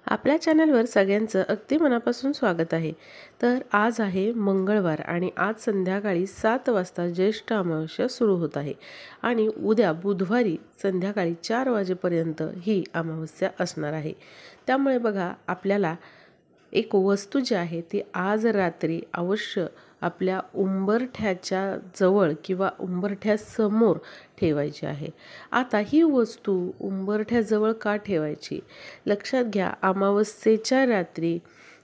आपल्या चॅनलवर सगळ्यांचं अगदी मनापासून स्वागत आहे। तर आज आहे मंगळवार आणि आज संध्याकाळी 7 वाजता ज्येष्ठ अमावस्या सुरू होत आहे आणि उद्या बुधवारी संध्याकाळी 4 वाजेपर्यंत ही अमावस्या असणार आहे। त्यामुळे बघा आपल्याला एक वस्तू जी आहे ती आज रात्री अवश्य आपल्या उंबरठ्याच्या जवळ किंवा उंबरठ्यासमोर ठेवायची आहे। आता ही वस्तू उंबरठ्याजवळ का ठेवायची? लक्षात घ्या, अमावस्येच्या रात्री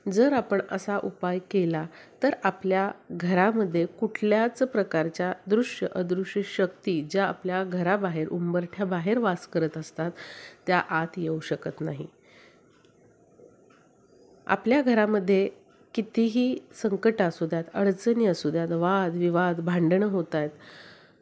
जर आपण असा उपाय केला तर आपल्या घरामध्ये कुठल्याच प्रकारच्या दृश्य अदृश्य शक्ती ज्या आपल्या घराबाहेर उंबरठ्याबाहेर वास करत असतात त्या आत येऊ शकत नाही। आपल्या घरामध्ये कितीही संकट असू द्यात, अडचणी असू द्यात, वाद विवाद भांडणं होत आहेत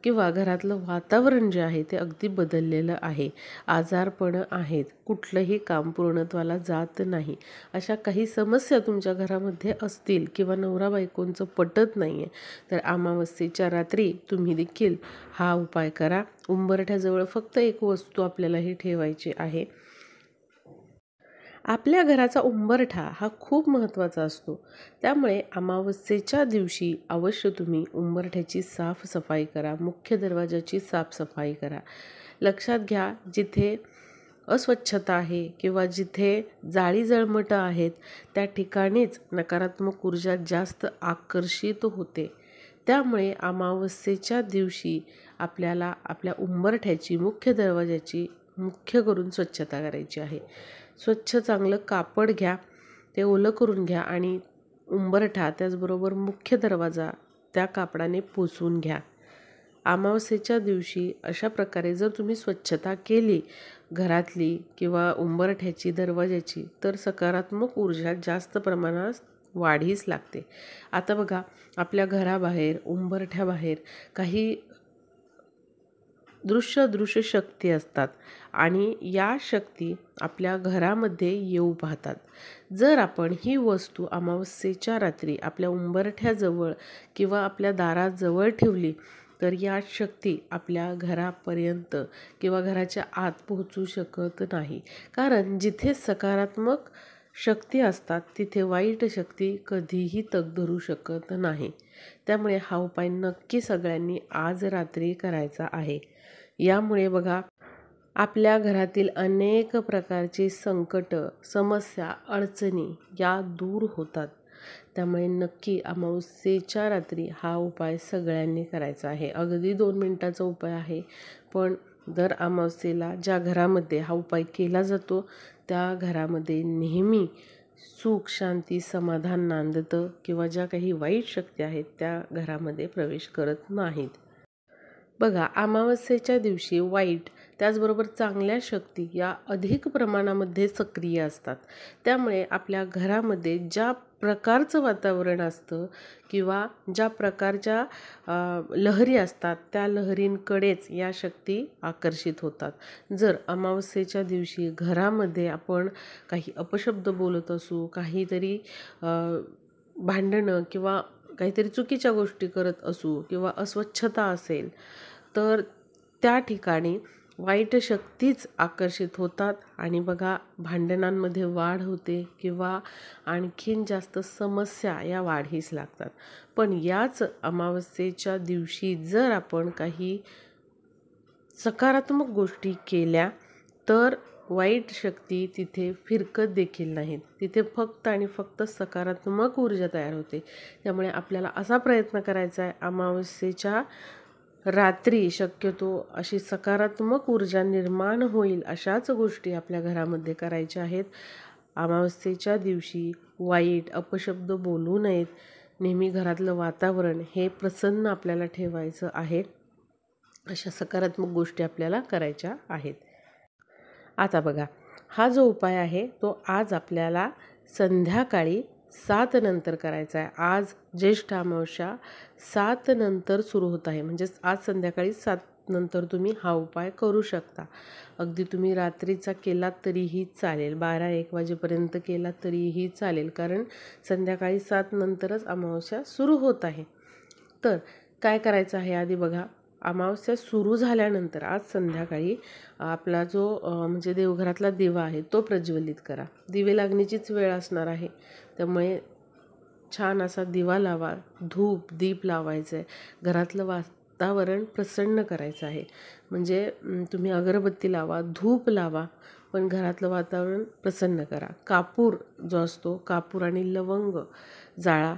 किंवा घरातलं वातावरण जे आहे ते अगदी बदललेलं आहे, आजारपणं आहेत, कुठलंही काम पूर्णत्वाला जात नाही, अशा काही समस्या तुमच्या घरामध्ये असतील किंवा नवरा बायकोंचं पटत नाही आहे, तर अमावस्येच्या रात्री तुम्ही देखील हा उपाय करा। उंबरठ्याजवळ फक्त एक वस्तू आपल्याला ही ठेवायची आहे। आपल्या घराचा उंबरठा हा खूप महत्त्वाचा असतो, त्यामुळे अमावस्येच्या दिवशी अवश्य तुम्ही उंबरठ्याची साफसफाई करा, मुख्य दरवाजाची साफसफाई करा। लक्षात घ्या, जिथे अस्वच्छता आहे किंवा जिथे जाळी जळमटं आहेत त्या ठिकाणीच नकारात्मक ऊर्जा जास्त आकर्षित होते। त्यामुळे अमावस्येच्या दिवशी आपल्याला आपल्या उंबरठ्याची मुख्य दरवाजाची मुख्य करून स्वच्छता करायची आहे। स्वच्छ चांगलं कापड घ्या, ते ओलं करून घ्या आणि उंबरठा त्याचबरोबर मुख्य दरवाजा त्या कापडाने पुसून घ्या। अमावस्येच्या दिवशी अशा प्रकारे जर तुम्ही स्वच्छता केली घरातली किंवा उंबरठ्याची दरवाजाची तर सकारात्मक ऊर्जा जास्त प्रमाणात वाढीस लागते। आता बघा, आपल्या घराबाहेर उंबरठ्याबाहेर काही दृश्य शक्ती असतात आणि या शक्ती आपल्या घरामध्ये येऊ पाहतात। जर आपण ही वस्तू अमावस्येच्या रात्री आपल्या उंबरठ्याजवळ किंवा आपल्या दाराजवळ ठेवली तर या शक्ती आपल्या घरापर्यंत किंवा घराच्या आत पोहोचू शकत नाही, कारण जिथे सकारात्मक शक्ती असतात तिथे वाईट शक्ती कधीही तग धरू शकत नाही। त्यामुळे हा उपाय नक्की सगळ्यांनी आज रात्री करायचा आहे। यामुळे बघा, आपल्या घरातील अनेक प्रकारची संकट, समस्या, अडचणी या दूर होतात। त्यामुळे नक्की अमावस्येच्या रात्री हा उपाय सगळ्यांनी करायचा आहे। अगदी 2 मिनिटाचा उपाय आहे, पण दर अमावस्येला ज्या घरामध्ये हा उपाय केला जातो त्या घरामध्ये नेहमी सुख, शांती, समाधान नांदतं किंवा ज्या काही वाईट शक्ती आहेत त्या घरामध्ये प्रवेश करत नाहीत। बघा, अमावस्येच्या दिवशी वाईट त्याचबरोबर चांगल्या शक्ती या अधिक प्रमाणामध्ये सक्रिय असतात। त्यामुळे आपल्या घरामध्ये ज्या प्रकारचं वातावरण असतं किंवा ज्या प्रकारच्या लहरी असतात त्या लहरींकडेच या शक्ती आकर्षित होतात। जर अमावस्येच्या दिवशी घरामध्ये आपण काही अपशब्द बोलत असू, काहीतरी भांडणं किंवा काहीतरी चुकीच्या गोष्टी करत असू किंवा अस्वच्छता असेल तर त्या ठिकाणी वाईट शक्तीच आकर्षित होतात आणि बघा, भांडणांमध्ये वाढ होते किंवा आणखीन जास्त समस्या या वाढीस लागतात। पण याच अमावस्येच्या दिवशी जर आपण काही सकारात्मक गोष्टी केल्या तर वाईट शक्ती तिथे फिरकत देखील नाहीत, तिथे फक्त आणि फक्त सकारात्मक ऊर्जा तयार होते। त्यामुळे आपल्याला असा प्रयत्न करायचा आहे, अमावस्येच्या रात्री शक्यतो अशी सकारात्मक ऊर्जा निर्माण होईल अशाच गोष्टी आपल्या घरामध्ये करायच्या आहेत। अमावस्येच्या दिवशी वाईट अपशब्द बोलू नयेत, नेहमी घरातलं वातावरण हे प्रसन्न आपल्याला ठेवायचं आहे। अशा सकारात्मक गोष्टी आपल्याला करायच्या आहेत। आता बघा, हा जो उपाय आहे तो आज आपल्याला संध्याकाळी 7 नंतर करायचा आहे। आज ज्येष्ठ अमावस्या 7 नंतर सुरू होत आहे, म्हणजेच आज संध्याकाळी 7 नंतर तुम्ही हा उपाय करू शकता। अगदी तुम्ही रात्रीचा केलात तरीही चालेल, 12-1 वाजेपर्यंत केलात तरीही चालेल, कारण संध्याकाळी 7 नंतरच अमावस्या सुरू होत आहे। तर काय करायचं आहे, आधी बघा, अमावस्या सुरू झाल्यानंतर आज संध्याकाळी आपला जो म्हणजे देवघरातला दिवा आहे तो प्रज्वलित करा. दिवे लागण्याचीच वेळ असणार आहे, त्यामुळे छान असा दिवा लावा. धूप दीप लावायचं आहे. घरातलं वातावरण प्रसन्न करायचं आहे. म्हणजे तुम्ही अगरबत्ती लावा, धूप लावा, पण घरातलं वातावरण प्रसन्न करा. कापूर जो असतो, कापूर आणि लवंग जाळा.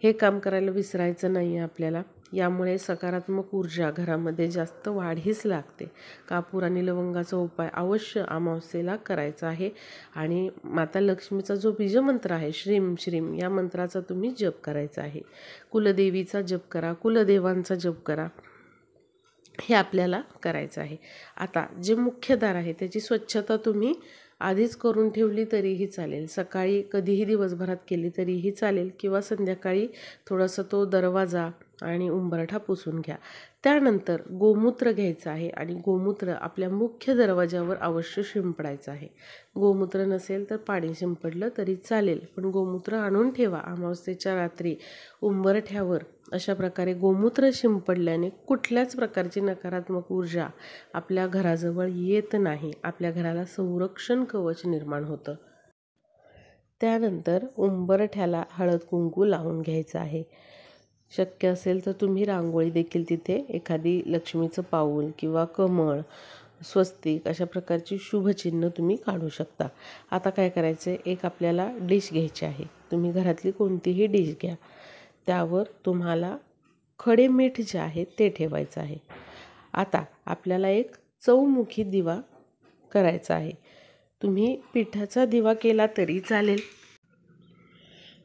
हे काम करायला विसरायचं नाही आहे आपल्याला. यामुळे सकारात्मक ऊर्जा घरामध्ये जास्त वाढीस लागते. कापूर आणि लवंगाचा उपाय अवश्य अमावस्येला करायचा आहे. आणि माता लक्ष्मीचा जो बीजमंत्र आहे श्रीम श्रीम, या मंत्राचा तुम्ही जप करायचा आहे. कुलदेवीचा जप करा, कुलदेवांचा जप करा, हे आपल्याला करायचं आहे. आता जे मुख्य दार आहे त्याची स्वच्छता तुम्ही आधीच करून ठेवली तरीही चालेल. सकाळी कधीही दिवसभरात केली तरीही चालेल, किंवा संध्याकाळी थोडासा तो दरवाजा आणि उंबरठा पुसून घ्या. त्यानंतर गोमूत्र घ्यायचं आहे आणि गोमूत्र आपल्या मुख्य दरवाजावर अवश्य शिंपडायचं आहे. गोमूत्र नसेल तर पाणी शिंपडलं तरी चालेल, पण गोमूत्र आणून ठेवा. अमावस्येच्या रात्री उंबरठ्यावर अशा प्रकारे गोमूत्र शिंपडल्याने कुठल्याच प्रकारची नकारात्मक ऊर्जा आपल्या घराजवळ येत नाही. आपल्या घराला संरक्षण कवच निर्माण होतं. त्यानंतर उंबरठ्याला हळद कुंकू लावून घ्यायचं आहे. शक्य असेल तर तुम्ही रांगोळी देखील तिथे एखादी लक्ष्मीचं पाऊल किंवा कमळ, स्वस्तिक अशा प्रकारची शुभचिन्ह तुम्ही काढू शकता. आता काय करायचं आहे, एक आपल्याला डिश घ्यायची आहे. तुम्ही घरातली कोणतीही डिश घ्या. त्यावर तुम्हाला खडे मीठ जे आहे ते ठेवायचं आहे. आता आपल्याला एक चौमुखी दिवा करायचा आहे. तुम्ही पिठाचा दिवा केला तरी चालेल.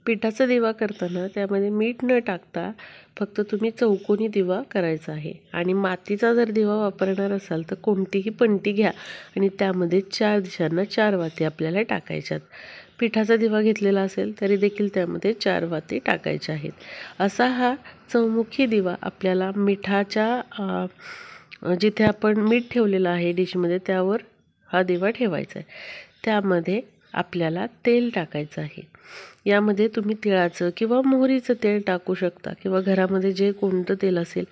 पिठाचा दिवा करताना त्यामध्ये मीठ न टाकता फक्त तुम्ही चौकोनी दिवा करायचा आहे. आणि मातीचा जर दिवा वापरणार असाल तर कोणतीही पंटी घ्या आणि त्यामध्ये 4 दिशांना 4 वाती आपल्याला टाकायच्यात. पिठाचा दिवा घेतलेला असेल तरी देखील त्यामध्ये 4 वाती टाकायच्या आहेत. असा हा चौमुखी दिवा आपल्याला मिठाच्या जिथे आपण मीठ ठेवलेलं आहे डिशमध्ये त्यावर हा दिवा ठेवायचा आहे. त्यामध्ये आपल्याला तेल टाकायचं आहे. यामध्ये तुम्ही तिळाचं किंवा मोहरीचं तेल टाकू शकता, किंवा घरामध्ये जे कोणतं तेल असेल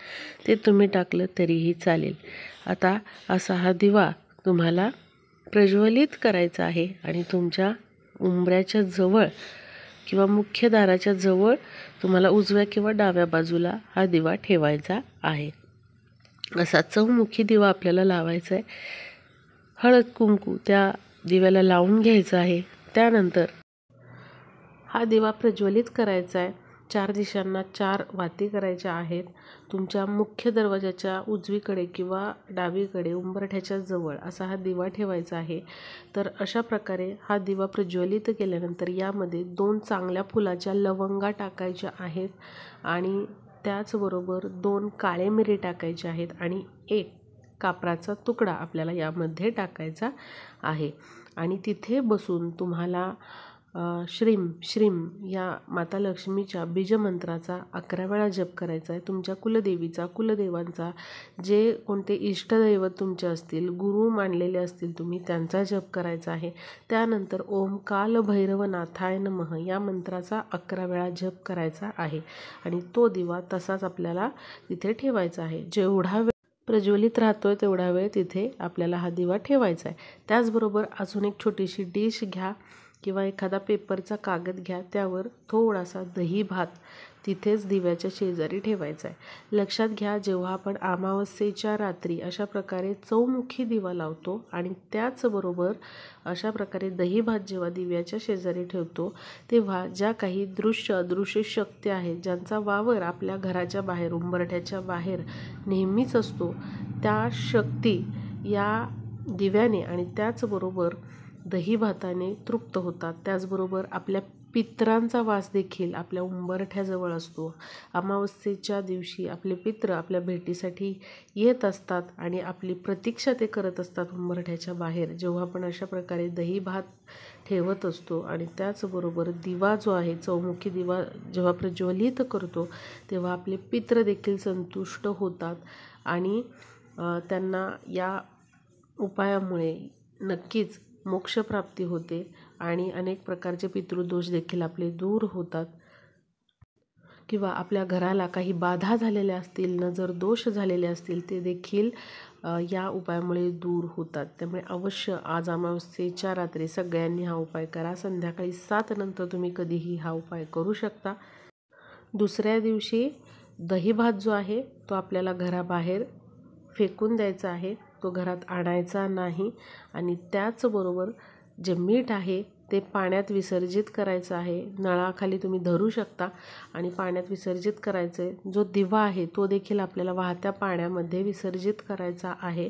ते तुम्ही टाकलं तरीही चालेल. आता असा हा दिवा तुम्हाला प्रज्वलित करायचा आहे आणि तुमच्या उंबऱ्याच्या जवळ किंवा मुख्य दाराच्या जवळ तुम्हाला उजव्या किंवा डाव्या बाजूला हा दिवा ठेवायचा आहे. असा चौमुखी दिवा आपल्याला लावायचा आहे. हळद कुंकू त्या दिव्याला लावून घ्यायचं आहे. त्यानंतर हा दिवा प्रज्वलित करायचा आहे. 4 दिशांना 4 वाती करायच्या आहेत. तुमच्या मुख्य दरवाजाच्या उजवीकडे किंवा डावीकडे उंबरठ्याच्या जवळ असा हा दिवा ठेवायचा आहे. तर अशा प्रकारे हा दिवा प्रज्वलित केल्यानंतर यामध्ये 2 चांगल्या फुलाच्या लवंगा टाकायच्या आहेत आणि त्याचबरोबर 2 काळे मिरी टाकायचे आहेत आणि 1 कापराचा तुकडा आपल्याला यामध्ये टाकायचा आहे. आणि तिथे बसून तुम्हाला श्रीम श्रीम या माता लक्ष्मीच्या बीजमंत्राचा 11 वेळा जप करायचा आहे. तुमच्या कुलदेवीचा, कुलदेवांचा, जे कोणते इष्टदैवत तुमचे असतील, गुरु मानलेले असतील तुम्ही, त्यांचा जप करायचा आहे. त्यानंतर ओम काल भैरवनाथाय नमः या मंत्राचा 11 वेळा जप करायचा आहे आणि तो दिवा तसाच आपल्याला तिथे ठेवायचा आहे. जेवढा वेळ प्रज्वलित राहतोय तेवढा वेळ तिथे आपल्याला हा दिवा ठेवायचा आहे. त्याचबरोबर अजून एक छोटीशी डिश घ्या किंवा एखादा पेपरचा कागद घ्या. त्यावर थोडासा दही भात तिथेच दिव्याच्या शेजारी ठेवायचा आहे. लक्षात घ्या, जेव्हा आपण अमावस्येच्या रात्री अशा प्रकारे चौमुखी दिवा लावतो आणि त्याचबरोबर अशा प्रकारे दही भात जेव्हा दिव्याच्या शेजारी ठेवतो, तेव्हा ज्या काही दृश्य अदृश्य शक्ती आहेत, ज्यांचा वावर आपल्या घराच्या बाहेर उंबरठ्याच्या बाहेर नेहमीच असतो, त्या शक्ती या दिव्याने आणि त्याचबरोबर दही भाताने तृप्त होतात. त्याचबरोबर आपल्या पितरांचा वास देखील आपल्या उंबरठ्याजवळ असतो. अमावस्येच्या दिवशी आपले पित्र आपल्या भेटीसाठी येत असतात आणि आपली प्रतीक्षा ते करत असतात उंबरठ्याच्या बाहेर. जेव्हा आपण अशा प्रकारे दही भात ठेवत असतो आणि त्याचबरोबर दिवा जो आहे चौमुखी दिवा जेव्हा प्रज्वलित करतो, तेव्हा आपले पित्र देखील संतुष्ट होतात आणि त्यांना या उपायामुळे नक्कीच मोक्षप्राप्ती होते आणि अनेक प्रकारचे पितृदोष देखील आपले दूर होतात. किंवा आपल्या घराला काही बाधा झालेल्या असतील, नजर दोष झालेले असतील, ते देखील या उपायामुळे दूर होतात. त्यामुळे अवश्य आज अमावस्येच्या रात्री सगळ्यांनी हा उपाय करा. संध्याकाळी 7 नंतर तुम्ही कधीही हा उपाय करू शकता. दुसऱ्या दिवशी दही भात जो आहे तो आपल्याला घराबाहेर फेकून द्यायचा आहे, तो घरात आणायचा नाही. आणि त्याचबरोबर जे मीठ आहे ते पाण्यात विसर्जित करायचं आहे. नळाखाली तुम्ही धरू शकता आणि पाण्यात विसर्जित करायचं आहे. जो दिवा आहे तो देखील आपल्याला वाहत्या पाण्यामध्ये विसर्जित करायचा आहे.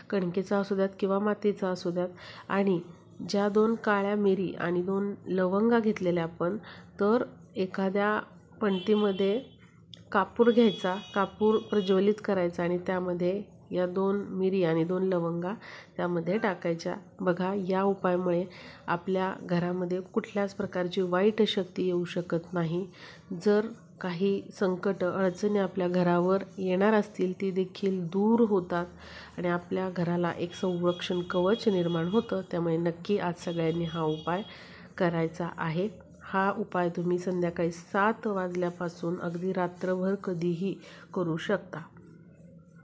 कणकेचा असू द्यात किंवा मातीचा असू द्यात. आणि ज्या 2 काळ्या मिरी आणि 2 लवंगा घेतलेल्या आपण, तर एखाद्या पणतीमध्ये कापूर घ्यायचा, कापूर प्रज्वलित करायचा आणि त्यामध्ये या 2 मिरी आणि 2 लवंगा त्यामध्ये टाकायच्या. बघा, या उपायामुळे आपल्या घरामध्ये कुठल्याच प्रकारची वाईट शक्ती येऊ शकत नाही. जर काही संकट अडचणी आपल्या घरावर येणार असतील ती देखील दूर होतात आणि आपल्या घराला एक संरक्षण कवच निर्माण होतं. त्यामुळे नक्की आज सगळ्यांनी हा उपाय करायचा आहे. हा उपाय तुम्ही संध्याकाळी 7 वाजल्यापासून अगदी रात्रभर कधीही करू शकता.